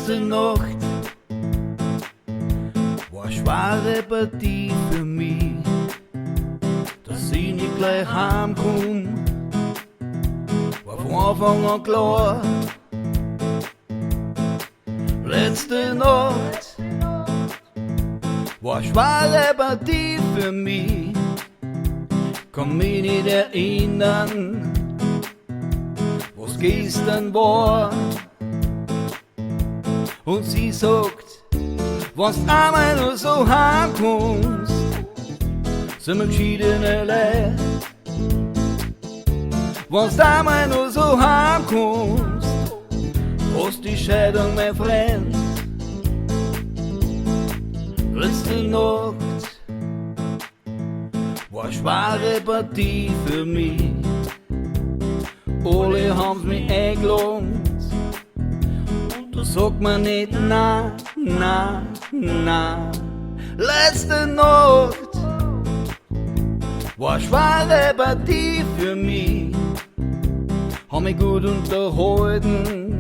Letzte Nacht war eine schwere Partie für mich, dass ich nicht gleich heimkomm, war von Anfang an klar. Letzte Nacht war eine schwere Partie für mich, kann mich nicht erinnern, was gestern war. Und sie sagt, wenn's einmal nur so heimkommst, sind wir geschiedene Leute. Wenn's einmal nur so heimkommst, hast die Scheidung, mein Freund. Letzte Nacht war eine schwere Partie für mich. Alle haben's mich eingeladen, und da sagt man nicht na, na, na. Letzte Nacht war eine schwere Partie für mich. Hab mich gut unterhalten,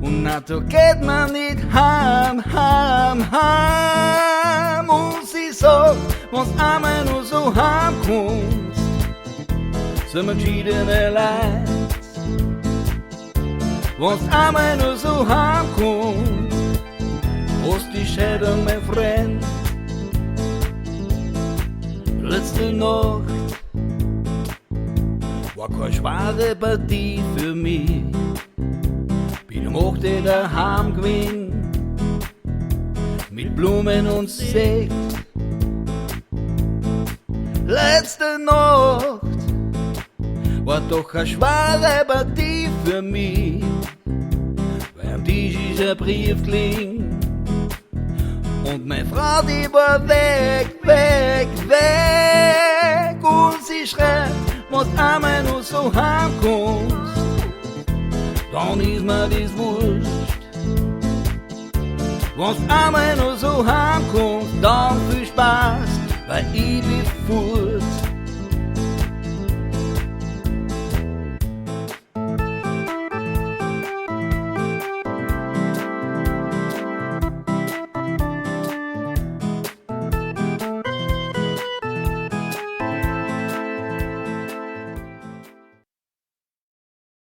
und na, da geht man nicht heim, heim, heim. Und sie sagt, wenn's einmal nur so heimkommst, sind wir geschiedene Leute. Wenn's einmal nur so heimkommst, hast die Scheidung, mein Freund. Letzte Nacht war keine schwere Partie für mich. Bin um 8 Uhr daheim gewesen, mit Blumen und Sekt. Letzte Nacht war doch eine schwere Partie für mich, weil am Tisch ist ein Brief gelegen, und meine Frau, die war weg, weg, weg. Und sie schreit, wenn's einmal nur so heimkommst, dann ist mir das wurscht. Wenn's einmal nur so heimkommst, dann viel Spaß, weil ich bin furcht.